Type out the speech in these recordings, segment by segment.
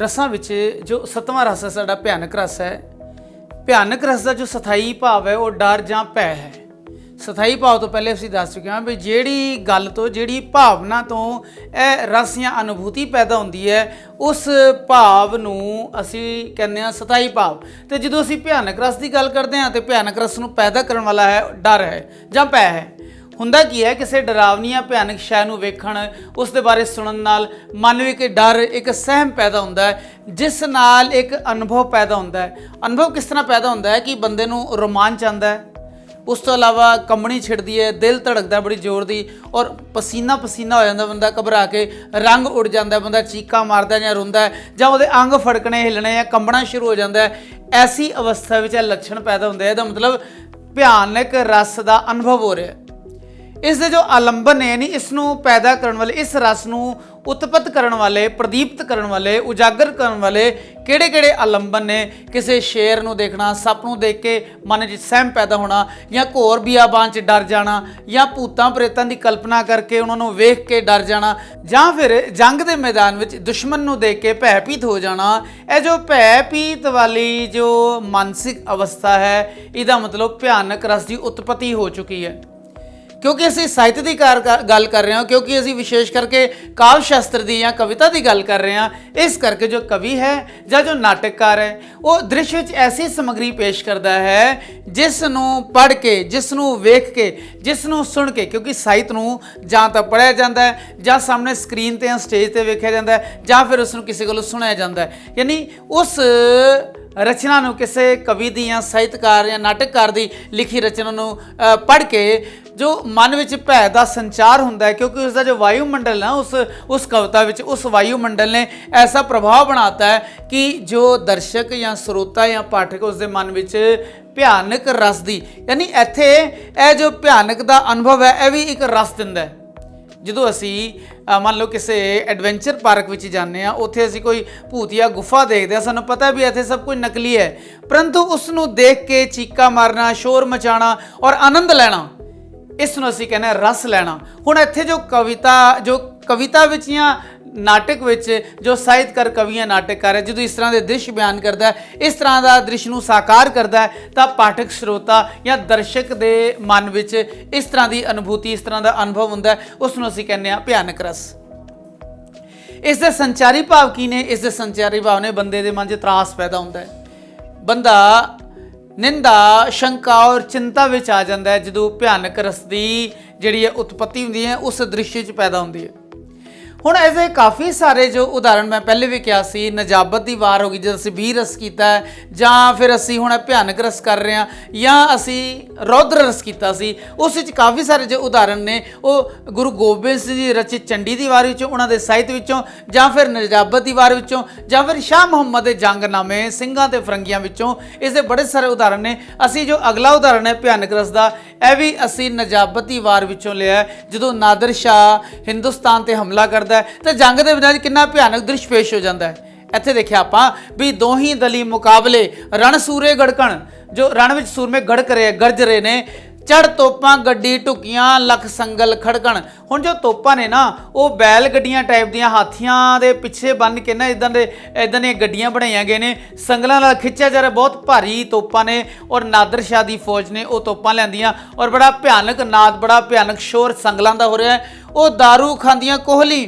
रसां विच जो 7वां रस है साडा भयानक रस है। भयानक रस का जो सथाई भाव है वह डर जां भै है। सथाई भाव तो पहले असीं दस चुके हैं भी जिहड़ी गल तो जिहड़ी भावना तो यह रस या अनुभूति पैदा होंदी है उस भाव नूं असीं कहने आ सथाई भाव। तो जदों असीं भयानक रस की गल करते हैं तो भयानक रस नूं पैदा करने वाला है डर है जां भै है। हुंदा की है किसी डरावनी या भयानक शै नूं वेखण उस दे बारे सुनन नाल मन विच एक डर एक सहम पैदा होंदा है जिस नाल एक अनुभव पैदा होंदा है। अनुभव किस तरह पैदा होंदा है कि बंदे नूं रोमांच आंदा है, उस तो अलावा कंबनी छिड़दी है, दिल धड़कदा बड़ी जोर दी और पसीना पसीना हो जाता, बंदा घबरा के रंग उड़ जाता है, बंदा चीका मारदा या रोंदा है जां उहदे अंग फड़कने हिलने या कंबना शुरू हो जाता है। ऐसी अवस्था विच लक्षण पैदा होंदे हैं। इसदा मतलब भयानक रस का अनुभव हो रहा है। इस दे जो आलंबन है यानी इसनूं पैदा करने वाले इस रस नूं उत्पत्त करने वाले प्रदीप्त करने वाले उजागर करने वाले किहड़े किहड़े आलंबन ने। किसी शेर नूं देखना, सप नूं देख के मन च सहम पैदा होना, या घोर बियाबान च डर जाना, या भूतां प्रेतां की कल्पना करके उन्होंने वेख के डर जाना, जां फिर जंग के मैदान में दुश्मन नूं देख के भयभीत हो जाना। यह जो भयभीत वाली जो मानसिक अवस्था है इसका मतलब भयानक रस की उत्पत्ति हो चुकी है। क्योंकि असीं साहित्य की गल कर रहे हैं, क्योंकि असीं विशेष करके काव्य शास्त्र की या कविता की गल कर रहे हैं, इस करके जो कवि है या जो नाटककार है वो दृश्य विच ऐसी समग्री पेश करता है जिसनूं पढ़ के, जिसनूं वेख के, जिसनूं सुन के, क्योंकि साहित्य नूं जां तां पढ़िया जाता है जां सामने स्क्रीन ते या स्टेज ते वेखिया जाता है जां फिर उसनूं किसी कोलों सुनिया जाता है। यानी उस रचना नूं किसी कवि दी या साहित्यकार या नाटककार की लिखी रचना नूं पढ़ के जो मन विच भै दा संचार हुंदा है, क्योंकि उसका जो वायुमंडल है उस कविता विच उस वायुमंडल ने ऐसा प्रभाव बनाता है कि जो दर्शक या श्रोता या पाठक उसके मन विच भयानक रस दी यानी इत्थे यह जो भयानक दा अनुभव है यह भी एक रस दिंदा है। ਜਦੋਂ ਅਸੀਂ ਮੰਨ ਲਓ ਕਿਸੇ ਐਡਵੈਂਚਰ ਪਾਰਕ ਵਿੱਚ ਜਾਂਦੇ ਆ, ਉੱਥੇ ਅਸੀਂ ਕੋਈ ਭੂਤੀਆ ਗੁਫਾ ਦੇਖਦੇ ਆ, ਸਾਨੂੰ ਪਤਾ ਵੀ ਇੱਥੇ ਸਭ ਕੁਝ ਨਕਲੀ ਹੈ, ਪਰੰਤੂ ਉਸ ਨੂੰ ਦੇਖ ਕੇ ਚੀਕਾ ਮਾਰਨਾ, ਸ਼ੋਰ ਮਚਾਉਣਾ ਔਰ ਆਨੰਦ ਲੈਣਾ, ਇਸ ਨੂੰ ਅਸੀਂ ਕਹਿੰਦੇ ਰਸ ਲੈਣਾ। ਹੁਣ ਇੱਥੇ ਜੋ ਕਵਿਤਾ ਵਿੱਚ ਜਾਂ नाटक विच जो साहित्यकार कवि या नाटककार है जो इस तरह के दृश्य बयान करता है, इस तरह का दृश्य नूं साकार करता है, तो पाठक श्रोता या दर्शक के मन विच इस तरह की अनुभूति, इस तरह का अनुभव हुंदा है, उसनूं असीं कहने भयानक रस। इस दे संचारी भाव की ने? इस दे संचारी भाव ने बंदे दे मन च त्रास पैदा हुंदा है, बंदा निंदा शंका और चिंता विच आ जाता है जो भयानक रस की जिहड़ी उत्पत्ति हुंदी है उस दृश्य च पैदा हुंदी है। हुण ऐसे काफ़ी सारे जो उदाहरण मैं पहले भी कहा सी, नजाबत की वार हो गई जब असीं 20 रस किया है, जां फिर असीं हुण भयानक रस कर रहे हैं, या असीं रौद्र रस किया सी, उस काफ़ी सारे जो उदाहरण ने वो गुरु गोबिंद सिंह जी रचित चंडी की वार विचों, उन्हां दे साहित्य विचों, जां फिर नजाबत की वार विचों, जां फिर शाह मुहम्मद के जंगनामे ਸਿੰਘਾਂ ते फिरंगियां विचों, इसके बड़े सारे उदाहरण ने। असीं जो अगला उदाहरण है भयानक रस का, यह भी असीं नजाबत की वार विचों लिया जो नादिर शाह हिंदुस्तान ते हमला करता तो जंग के मैदान कितना भयानक दृश्य पेश हो जाता है। इत्थे देखिया आपां भी दोही दली मुकाबले रण सूरे गड़कण, जो रण विच सूरमे गड़क रहे गरज रहे ने, चढ़ तोपां गड्डी ढुकियां लख संगल खड़कण। हुण जो तोपां ने ना वो बैल गड्डियां टाइप दियां हाथियां दे पिछे बन के ना इदां दी गड्डियां बनाईयां गए ने, संगलां नाल खिच्चिया जा रहा, बहुत भारी तोपां ने और नादिर शाह दी फौज ने वो तोपां लिआंदियां और बड़ा भयानक नाद, बड़ा भयानक शोर संगलां दा हो रहा है। वो दारू खांदियां कोहली,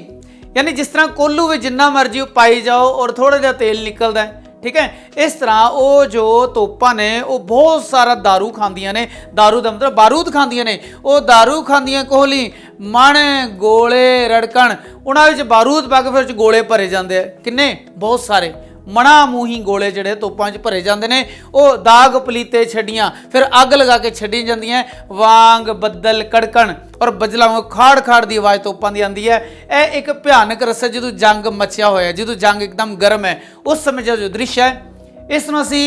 यानी जिस तरह कोल्लू में जिन्ना मर्जी पाई जाओ और थोड़ा जिहा तेल निकलता है, ठीक है, इस तरह वो जो तोपां ने वो बहुत सारा दारू खांदियां ने, दारू का मतलब बारूद खांदियां ने, वो दारू खांदियां कोहली मण गोले रड़कण, उन्होंने बारूद पा के फिर गोले भरे जाते हैं, किन्ने बहुत सारे मणा मूही गोले जिहड़े तोपां च भरे जाते हैं, वो दाग पलीते छड्डियां फिर अग लगा के छड्डियां जांदियां, वांग बदल कड़कण और बजला खाड़ खाड़ की आवाज़ तोपां दी आंदी है। यह एक भयानक रस है जो जंग मचिया होया, जो जंग एकदम गर्म है, उस समय जो दृश्य है, इसनूं असीं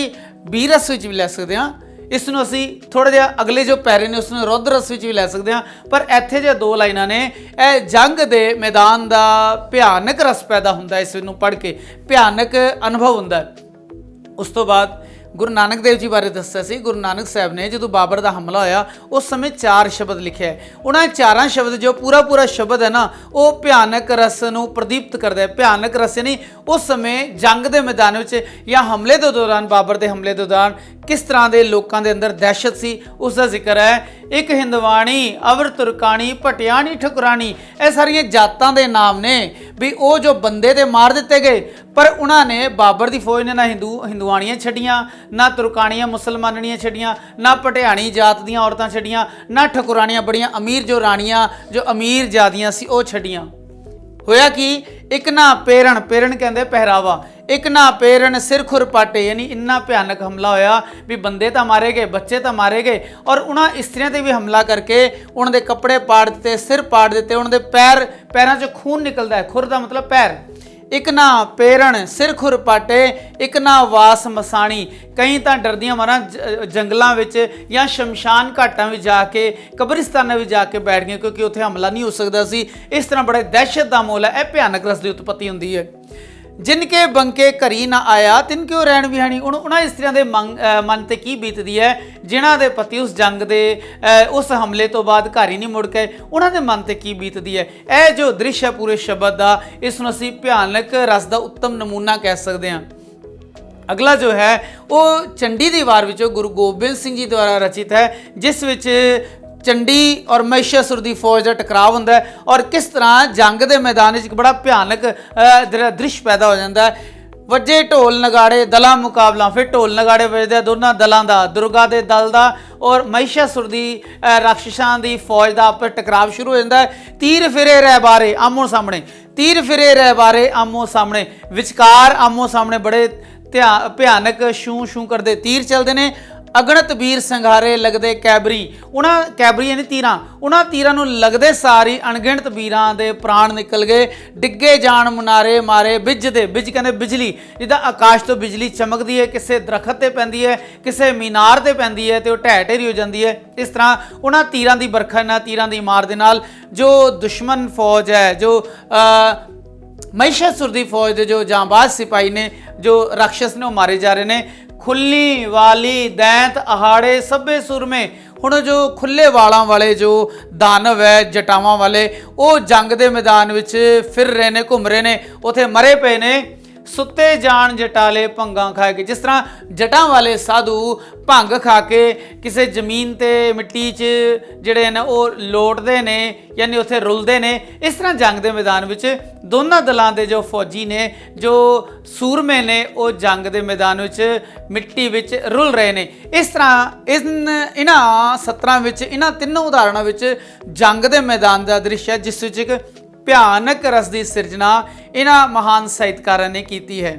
20 रस विच भी लै सकते हैं, इसनूं असीं थोड़ा जिहा अगले जो पैरे ने उसनूं रौद्र रस विच भी लै सकते हैं, पर इत्थे जो 2 लाइनां ने यह जंग के मैदान का भयानक रस पैदा हुंदा है, इसनूं पढ़ के भयानक अनुभव हुंदा है। उस तो बाद ਗੁਰੂ ਨਾਨਕ ਦੇਵ ਜੀ ਬਾਰੇ ਦੱਸਿਆ ਸੀ। ਗੁਰੂ ਨਾਨਕ ਸਾਹਿਬ ਨੇ ਜਦੋਂ ਬਾਬਰ ਦਾ ਹਮਲਾ ਹੋਇਆ ਉਸ ਸਮੇਂ 4 ਸ਼ਬਦ ਲਿਖਿਆ ਹੈ। ਉਹਨਾਂ 4 ਸ਼ਬਦ ਜੋ ਪੂਰਾ ਸ਼ਬਦ ਹੈ ਨਾ, ਉਹ ਭਿਆਨਕ ਰਸ ਨੂੰ ਪ੍ਰਦੀਪਤ ਕਰਦਾ ਹੈ। ਭਿਆਨਕ ਰਸ ਨਹੀਂ, ਉਸ ਸਮੇਂ ਜੰਗ ਦੇ ਮੈਦਾਨ ਵਿੱਚ ਜਾਂ ਹਮਲੇ ਦੇ ਦੌਰਾਨ, ਬਾਬਰ ਦੇ ਹਮਲੇ ਦੇ ਦੌਰਾਨ ਕਿਸ ਤਰ੍ਹਾਂ ਦੇ ਲੋਕਾਂ ਦੇ ਅੰਦਰ ਦਹਿਸ਼ਤ ਸੀ, ਉਸ ਦਾ ਜ਼ਿਕਰ ਹੈ। ਇੱਕ ਹਿੰਦਵਾਣੀ, ਅਵਰ ਤੁਰਕਾਣੀ, ਭਟਿਆਣੀ, ਠਕੁਰਾਣੀ, ਇਹ ਸਾਰੀਆਂ ਜਾਤਾਂ ਦੇ ਨਾਮ ਨੇ ਵੀ ਉਹ ਜੋ ਬੰਦੇ ਤੇ ਮਾਰ ਦਿੱਤੇ ਗਏ। ਪਰ ਉਹਨਾਂ ਨੇ ਬਾਬਰ ਦੀ ਫੌਜ ਨੇ ਨਾ ਹਿੰਦੂਆਣੀਆਂ ਛੱਡੀਆਂ, ਨਾ ਤੁਰਕਾਣੀਆਂ ਮੁਸਲਮਾਨਣੀਆਂ ਛੱਡੀਆਂ, ਨਾ ਭਟਿਆਣੀ ਜਾਤ ਦੀਆਂ ਔਰਤਾਂ ਛੱਡੀਆਂ, ਨਾ ਠਕੁਰਾਣੀਆਂ ਬੜੀਆਂ ਅਮੀਰ ਜੋ ਰਾਣੀਆਂ ਜੋ ਅਮੀਰ ਜਾਦੀਆਂ ਸੀ ਉਹ ਛੱਡੀਆਂ। ਹੋਇਆ ਕਿ ਇੱਕ ਨਾ ਪੇਰਣ ਕਹਿੰਦੇ ਪਹਿਰਾਵਾ, ਇੱਕ ਨਾ ਪੇਰਣ ਸਿਰ ਖੁਰ ਪਾਟੇ, ਯਾਨੀ ਇੰਨਾ ਭਿਆਨਕ ਹਮਲਾ ਹੋਇਆ ਵੀ ਬੰਦੇ ਤਾਂ ਮਾਰੇ ਗਏ, ਬੱਚੇ ਤਾਂ ਮਾਰੇ ਗਏ, ਔਰ ਉਹਨਾਂ ਇਸਤਰੀਆਂ ਤੇ ਵੀ ਹਮਲਾ ਕਰਕੇ ਉਹਨਾਂ ਦੇ ਕੱਪੜੇ ਪਾੜ ਦਿੱਤੇ, ਸਿਰ ਪਾੜ ਦਿੱਤੇ, ਉਹਨਾਂ ਦੇ ਪੈਰਾਂ 'ਚੋਂ ਖੂਨ ਨਿਕਲਦਾ ਹੈ। ਖੁਰ ਦਾ ਮਤਲਬ ਪੈਰ। ਇੱਕ ਨਾ ਪੇਰਣ ਸਿਰ ਖੁਰ ਪਾਟੇ, ਇੱਕ ਨਾ ਵਾਸ ਮਸਾਣੀ। ਕਈ ਤਾਂ ਡਰਦੀਆਂ ਮਾਰਾਂ ਜੰਗਲਾਂ ਵਿੱਚ ਜਾਂ ਸ਼ਮਸ਼ਾਨ ਘਾਟਾਂ ਵਿੱਚ ਜਾ ਕੇ, ਕਬਰਿਸਤਾਨਾਂ ਵਿੱਚ ਜਾ ਕੇ ਬੈਠ ਗਈਆਂ, ਕਿਉਂਕਿ ਉੱਥੇ ਹਮਲਾ ਨਹੀਂ ਹੋ ਸਕਦਾ ਸੀ। ਇਸ ਤਰ੍ਹਾਂ ਬੜੇ ਦਹਿਸ਼ਤ ਦਾ ਮਾਹੌਲ ਹੈ। ਇਹ ਭਿਆਨਕ ਰਸ ਦੀ ਉਤਪਤੀ ਹੁੰਦੀ ਹੈ। ਜਿਨਕੇ ਬੰਕੇ ਘਰੀ ਨਾ ਆਇਆ ਤਿਨ ਕਿਉਂ ਰਹਿਣ ਵਿਹਾਣੀ। ਉਹਨਾਂ ਇਸਤਰੀਆਂ ਦੇ ਮਨ ਤੇ ਕੀ ਬੀਤਦੀ ਹੈ ਜਿਨ੍ਹਾਂ ਦੇ ਪਤੀ ਉਸ ਜੰਗ ਦੇ ਉਸ ਹਮਲੇ ਤੋਂ ਬਾਅਦ ਘਰ ਹੀ ਨਹੀਂ ਮੁੜ ਕੇ, ਉਹਨਾਂ ਦੇ ਮਨ ਤੇ ਕੀ ਬੀਤਦੀ ਹੈ। ਇਹ ਜੋ ਦ੍ਰਿਸ਼ ਹੈ ਪੂਰੇ ਸ਼ਬਦ ਦਾ, ਇਸ ਨੂੰ ਅਸੀਂ ਭਿਆਨਕ ਰਸ ਦਾ ਉੱਤਮ ਨਮੂਨਾ ਕਹਿ ਸਕਦੇ ਹਾਂ। ਅਗਲਾ ਜੋ ਹੈ ਉਹ ਚੰਡੀ ਦੀ ਵਾਰ ਵਿੱਚੋਂ ਗੁਰੂ ਗੋਬਿੰਦ ਸਿੰਘ ਜੀ ਦੁਆਰਾ ਰਚਿਤ ਹੈ, ਜਿਸ ਵਿੱਚ ਚੰਡੀ ਔਰ ਮਹਿਸ਼ਾਸੁਰ ਦੀ ਫੌਜ ਦਾ ਟਕਰਾਅ ਹੁੰਦਾ ਹੈ ਔਰ ਕਿਸ ਤਰ੍ਹਾਂ ਜੰਗ ਦੇ ਮੈਦਾਨ ਵਿੱਚ ਇੱਕ ਬੜਾ ਭਿਆਨਕ ਦ੍ਰਿਸ਼ ਪੈਦਾ ਹੋ ਜਾਂਦਾ ਹੈ। ਵੱਜੇ ਢੋਲ ਨਗਾੜੇ ਦਲਾਂ ਮੁਕਾਬਲਾ, ਫਿਰ ਢੋਲ ਨਗਾੜੇ ਵੱਜਦੇ ਦੋਨਾਂ ਦਲਾਂ ਦਾ, ਦੁਰਗਾ ਦੇ ਦਲ ਦਾ ਔਰ ਮਹਿਸ਼ਾਸੁਰ ਦੀ ਰਾਖਸ਼ਾਂ ਦੀ ਫੌਜ ਦਾ ਆਪਸ ਟਕਰਾਅ ਸ਼ੁਰੂ ਹੋ ਜਾਂਦਾ ਹੈ। ਤੀਰ ਫਿਰੇ ਰਹਿ ਬਾਰੇ ਆਮੋ ਸਾਹਮਣੇ, ਤੀਰ ਫਿਰੇ ਰਹਿ ਬਾਰੇ ਆਮੋ ਸਾਹਮਣੇ, ਵਿਚਕਾਰ ਆਮੋ ਸਾਹਮਣੇ ਬੜੇ ਭਿਆਨਕ ਛੂ ਕਰਦੇ ਤੀਰ ਚੱਲਦੇ ਨੇ। ਅਗਣਤ ਵੀਰ ਸੰਘਾਰੇ ਲੱਗਦੇ ਕੈਬਰੀ, ਉਹਨਾਂ ਕੈਬਰੀ ਯਾਨੀ ਤੀਰਾਂ, ਉਹਨਾਂ ਤੀਰਾਂ ਨੂੰ ਲੱਗਦੇ ਸਾਰੀ ਅਣਗਿਣਤ ਵੀਰਾਂ ਦੇ ਪ੍ਰਾਣ ਨਿਕਲ ਗਏ। ਡਿੱਗੇ ਜਾਣ ਮੁਨਾਰੇ ਮਾਰੇ ਬਿਜਦੇ, ਬਿਜ ਕਹਿੰਦੇ ਬਿਜਲੀ, ਜਿੱਦਾਂ ਆਕਾਸ਼ ਤੋਂ ਬਿਜਲੀ ਚਮਕਦੀ ਹੈ, ਕਿਸੇ ਦਰਖਤ ਤੇ ਪੈਂਦੀ ਹੈ, ਕਿਸੇ ਮੀਨਾਰ ਤੇ ਪੈਂਦੀ ਹੈ ਤੇ ਉਹ ਢਹਿ ਢੇਰੀ ਹੋ ਜਾਂਦੀ ਹੈ। ਇਸ ਤਰ੍ਹਾਂ ਉਹਨਾਂ ਤੀਰਾਂ ਦੀ ਬਰਖਾ ਨਾਲ, ਤੀਰਾਂ ਦੀ ਮਾਰ ਦੇ ਨਾਲ ਜੋ ਦੁਸ਼ਮਣ ਫੌਜ ਹੈ, ਜੋ ਮਹਿਸ਼ਾਸੁਰ ਦੀ ਫੌਜ ਦੇ ਜੋ ਜਾਂਬਾਜ਼ ਸਿਪਾਹੀ ਨੇ, ਜੋ ਰਾਖਸ਼ ਨੇ, ਉਹ ਮਾਰੇ ਜਾ ਰਹੇ ਨੇ। ਖੁੱਲੀ ਵਾਲੀ ਦੈਂਤ ਅਹਾੜੇ ਸਭੇ ਸੁਰਮੇ। ਹੁਣ ਜੋ ਖੁੱਲੇ ਵਾਲਾਂ ਵਾਲੇ ਜੋ ਦਾਨਵ ਹੈ, ਜਟਾਵਾਂ ਵਾਲੇ, ਉਹ ਜੰਗ ਦੇ ਮੈਦਾਨ ਵਿੱਚ ਫਿਰ ਰਹੇ ਨੇ, ਘੁੰਮ ਰਹੇ ਨੇ, ਉੱਥੇ ਮਰੇ ਪਏ ਨੇ। ਸੁੱਤੇ ਜਾਣ ਜਟਾਲੇ ਭੰਗਾਂ ਖਾ ਕੇ, ਜਿਸ ਤਰ੍ਹਾਂ ਜਟਾਂ ਵਾਲੇ ਸਾਧੂ ਭੰਗ ਖਾ ਕੇ ਕਿਸੇ ਜ਼ਮੀਨ ਤੇ ਮਿੱਟੀ 'ਚ ਜਿਹੜੇ ਨੇ ਉਹ ਲੋਟਦੇ ਨੇ, ਯਾਨੀ ਉੱਥੇ ਰੁਲਦੇ ਨੇ। ਇਸ ਤਰ੍ਹਾਂ ਜੰਗ ਦੇ ਮੈਦਾਨ ਵਿੱਚ ਦੋਨਾਂ ਦਲਾਂ ਦੇ ਜੋ ਫੌਜੀ ਨੇ, ਜੋ ਸੂਰਮੇ ਨੇ, ਉਹ ਜੰਗ ਦੇ ਮੈਦਾਨ ਵਿੱਚ ਮਿੱਟੀ ਵਿੱਚ ਰੁਲ ਰਹੇ ਨੇ। ਇਸ ਤਰ੍ਹਾਂ ਇਹਨਾਂ ਸਤਰਾਂ ਵਿੱਚ, ਇਹਨਾਂ ਤਿੰਨੋਂ ਉਦਾਹਰਣਾਂ ਵਿੱਚ ਜੰਗ ਦੇ ਮੈਦਾਨ ਦਾ ਦ੍ਰਿਸ਼ ਹੈ, ਜਿਸ ਵਿੱਚ ਇੱਕ ਭਿਆਨਕ ਰਸ ਦੀ ਸਿਰਜਣਾ ਇਹਨਾਂ ਮਹਾਨ ਸਾਹਿਤਕਾਰਾਂ ਨੇ ਕੀਤੀ ਹੈ।